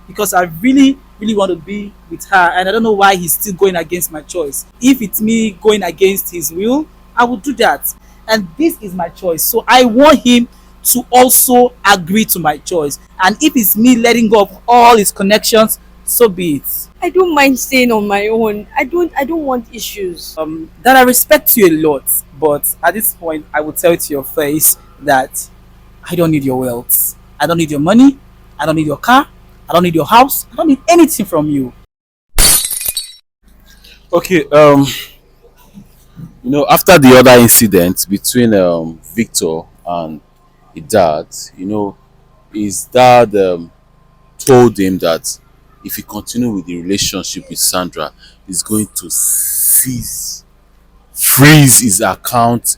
because I really want to be with her, and I don't know why he's still going against my choice. If it's me going against his will, I will do that. And this is my choice. So I want him to also agree to my choice. And if it's me letting go of all his connections, so be it. I don't mind staying on my own. I don't want issues. That I respect you a lot, but at this point, I will tell it to your face that I don't need your wealth. I don't need your money. I don't need your car. I don't need your house. I don't need anything from you. Okay, after the other incident between Victor and his dad, his dad told him that if he continue with the relationship with Sandra, he's going to freeze his account,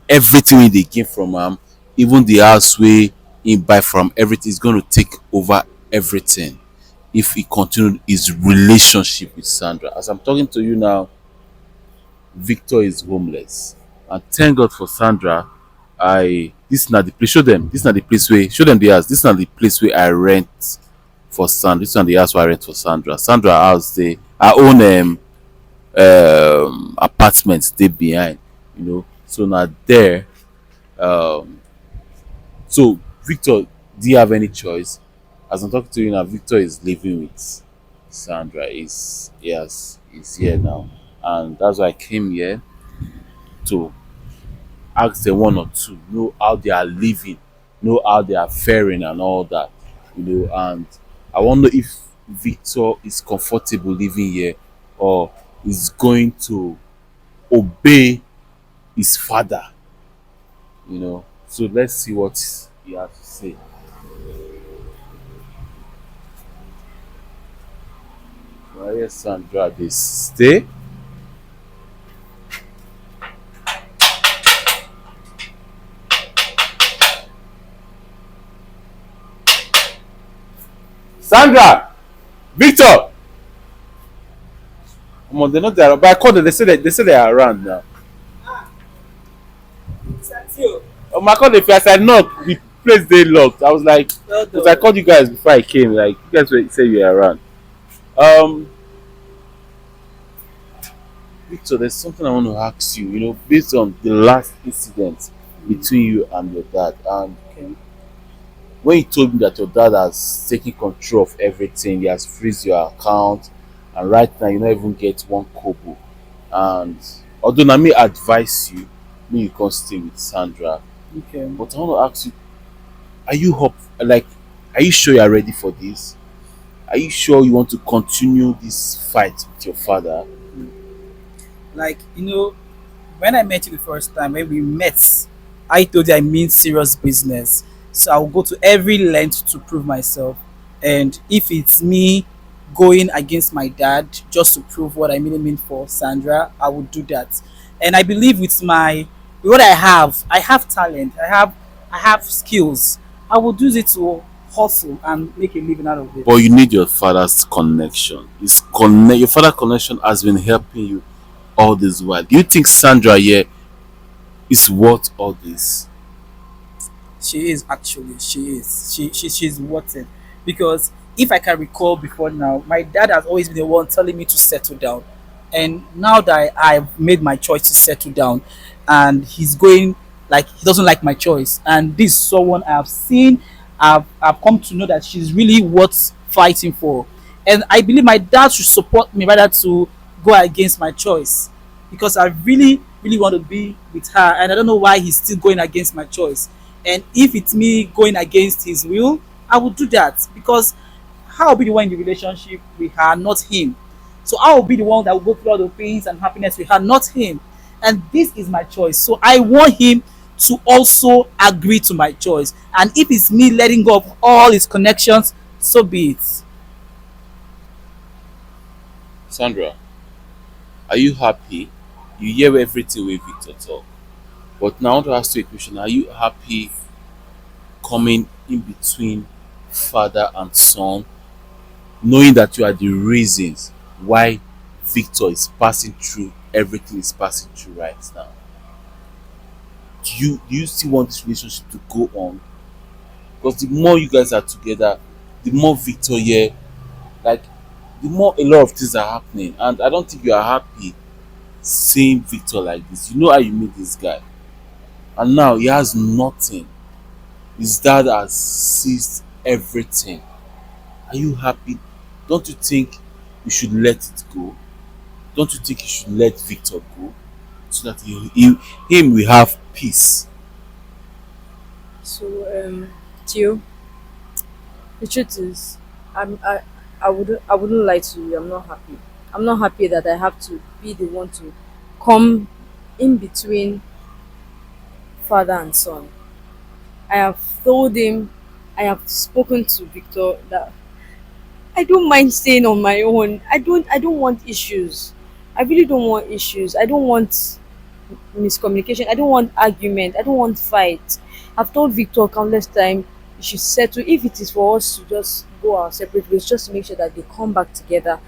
everything wey dey gain from am, even the house wey he buy from, everything is going to take over everything if he continue his relationship with Sandra. As I'm talking to you now, Victor is homeless. And thank God for Sandra. I This na the place. Show them. This na the place where show them the house. This na the place where I rent for Sandra. This na the house where I rent for Sandra. Sandra house they her own apartment dey behind. So now there. Um, so Victor, do you have any choice? As I'm talking to you now, Victor is living with Sandra. Is here now, and that's why I came here to ask them one or two, know how they are living, know how they are faring and all that, and I wonder if Victor is comfortable living here or is going to obey his father. So let's see what he has to say. Why Sandra they stay? Sandra! Victor! Come on, they're not there. But I called them, they say they are around now. Oh my god, if I said knock, the place they locked. I was like, Well because I done. called you guys before I came, like you guys were say you were around. Um Victor, there's something I want to ask you, based on the last incident between you and your dad. And Okay. when you told me that your dad has taken control of everything, he has freezed your account, and right now you don't even get one kobo. And although I may advise you, me you can stay with Sandra. Okay. But I want to ask you, are you hope like are you sure you are ready for this? Are you sure you want to continue this fight with your father? Like, when I met you the first time, when we met, I told you I mean serious business. So I'll go to every length to prove myself. And if it's me going against my dad just to prove what I really mean for Sandra, I would do that. And I believe with what I have talent, I have skills. I will use it to hustle and make a living out of it. But you need your father's connection. Your father connection has been helping you all this while. Do you think Sandra here is worth all this? She is actually. She is. She's worth it. Because if I can recall before now, my dad has always been the one telling me to settle down. And now that I've made my choice to settle down, and he's going like he doesn't like my choice. And this is someone I've seen, I've come to know that she's really worth fighting for. And I believe my dad should support me rather to go against my choice. Because I really want to be with her, and I don't know why he's still going against my choice. And if it's me going against his will, I will do that because I'll be the one in the relationship with her, not him. So I will be the one that will go through all the pains and happiness with her, not him. And this is my choice. So I want him to also agree to my choice. And if it's me letting go of all his connections, so be it. Sandra, are you happy? You hear everything with Victor talk. But now I want to ask you a question. Are you happy coming in between father and son, knowing that you are the reasons why Victor is passing through everything is passing through right now? Do you still want this relationship to go on? Because the more you guys are together, the more Victor here Like the more a lot of things are happening, and I don't think you are happy seeing Victor like this. You know how you meet this guy, and now he has nothing. His dad has seized everything. Are you happy? Don't you think you should let it go? Don't you think you should let Victor go so that him will have peace? So, Tio, the truth is, I wouldn't lie to you. I'm not happy. I'm not happy that I have to be the one to come in between father and son. I have told him, I have spoken to Victor that I don't mind staying on my own. I don't want issues. I really don't want issues. I don't want miscommunication. I don't want argument. I don't want fight. I've told Victor countless times he should settle. If it is for us to just go our separate ways, just to make sure that they come back together,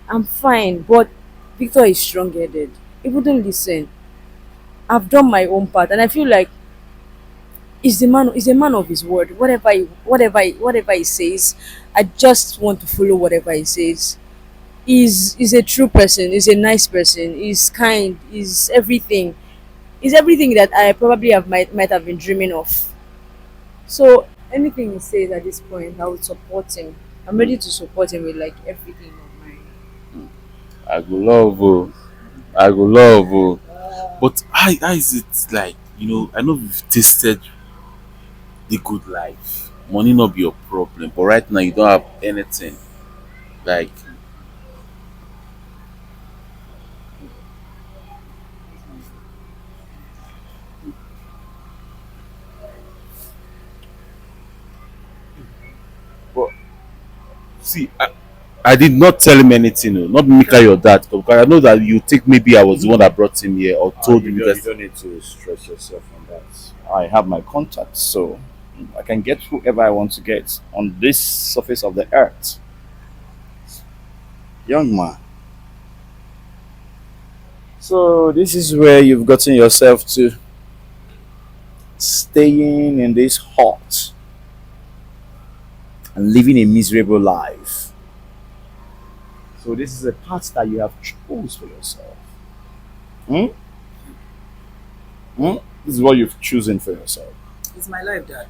I'm fine. But Victor is strong headed. He wouldn't listen. I've done my own part, and I feel like he's a man of his word. Whatever he says, I just want to follow whatever he says. He's a true person. He's a nice person. He's kind. He's everything. He's everything that I probably have might have been dreaming of. So anything he says at this point, I would support him. I'm ready to support him with like everything of mine. I go love oh, I go love oh. But how is it like, I know we've tasted the good life. Money not be your problem, but right now you don't have anything. Like, but see, I did not tell him anything, oh, not Mika your dad, because I know that you think maybe I was the one that brought him here or told him You because don't need to stress yourself on that. I have my contacts, so I can get whoever I want to get on this surface of the earth. Young man. So this is where you've gotten yourself to, staying in this hut and living a miserable life. So this is a path that you have chose for yourself. Hmm? Hmm? This is what you've chosen for yourself. It's my life, Dad.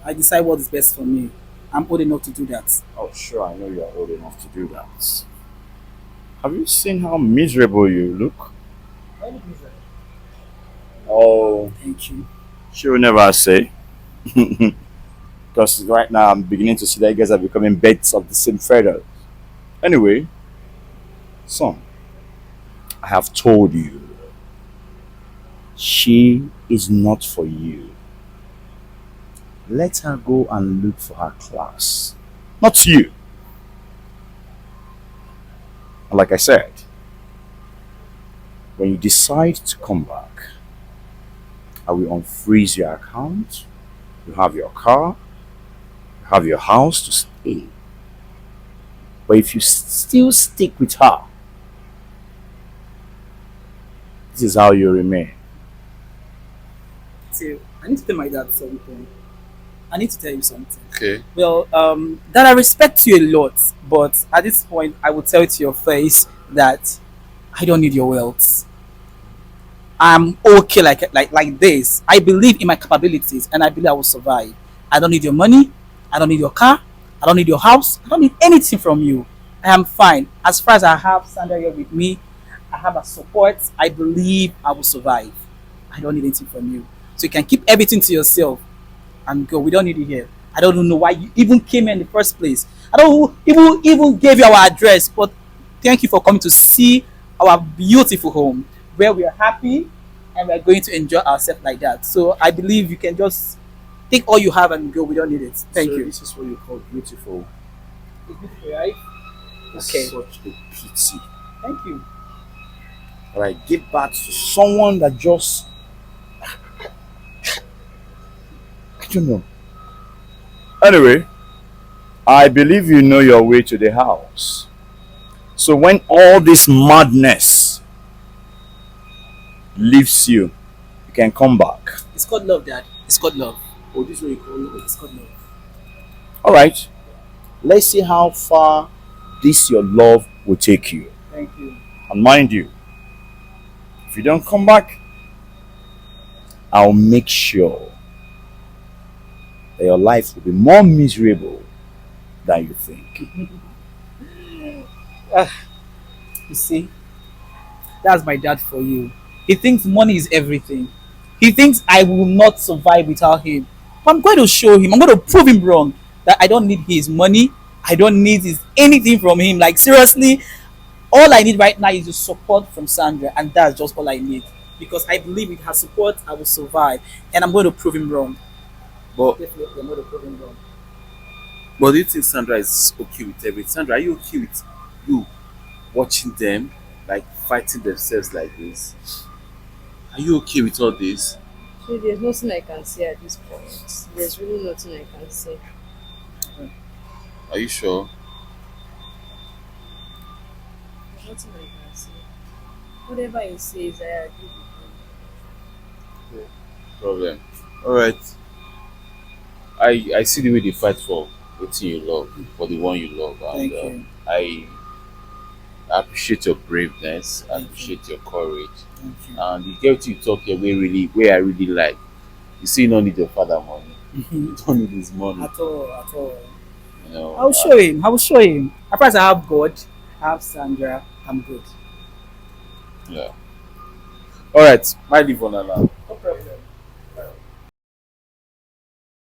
I decide what is best for me. I'm old enough to do that. Oh, sure, I know you are old enough to do that. Have you seen how miserable you look? Oh, Thank you. she will never say. Because right now I'm beginning to see that you guys are becoming birds of the same feather. Anyway, son, I have told you, she is not for you. Let her go and look for her class. Not you. And like I said, when you decide to come back, I will unfreeze your account. You have your car, you have your house to stay. But if you still stick with her, this is how you remain. See, I need to tell my dad something. I need to tell you something. okay. Well, that I respect you a lot, but at this point, I will tell it to your face that I don't need your wealth. I'm okay like this. I believe in my capabilities, and I believe I will survive. I don't need your money. I don't need your car. I don't need your house. I don't need anything from you. I am fine. As far as I have Sandra here with me, I have a support. I believe I will survive. I don't need anything from you. So you can keep everything to yourself and go. We don't need you here. I don't know why you even came here in the first place. I don't even gave you our address, but thank you for coming to see our beautiful home where we are happy and we are going to enjoy ourselves like that. So I believe you can just take all you have and go. We don't need it. Thank So you. this is what you call beautiful. It's beautiful, right? It's Okay. such a pity Thank you. that I give birth to someone that just, I don't know. Anyway, I believe you know your way to the house. So when all this madness leaves you, you can come back. It's called love, Dad. It's called love. Oh, this is what you call it. It's called love. All right. Let's see how far this your love will take you. Thank you. And mind you, if you don't come back, I'll make sure that your life will be more miserable than you think. You see, that's my dad for you. He thinks money is everything. He thinks I will not survive without him. But I'm going to show him. I'm going to prove him wrong that I don't need his money. I don't need his anything from him. Like seriously, all I need right now is the support from Sandra, and that's just all I need. Because I believe with her support, I will survive, and I'm going to prove him wrong. But Definitely, I'm going to prove him wrong. do you think Sandra is okay with everything? Sandra, are you okay with you watching them like fighting themselves like this? Are you okay with all this? So there's nothing I can say at this point. There's really nothing I can say. Are you sure? There's nothing I can say. Whatever he says, I agree Problem. Alright. I see the way they fight for what you love, for the one you love, and Thank you. I appreciate your braveness. I Thank you. appreciate your courage, Thank you. and the girl you talk here where I really like. You see, you don't need your father money. You don't need his money. At all, at all. You know. I'll show him. I will show him. As far as I have God, I have Sandra, I'm good. Yeah. All right. My leave on that now.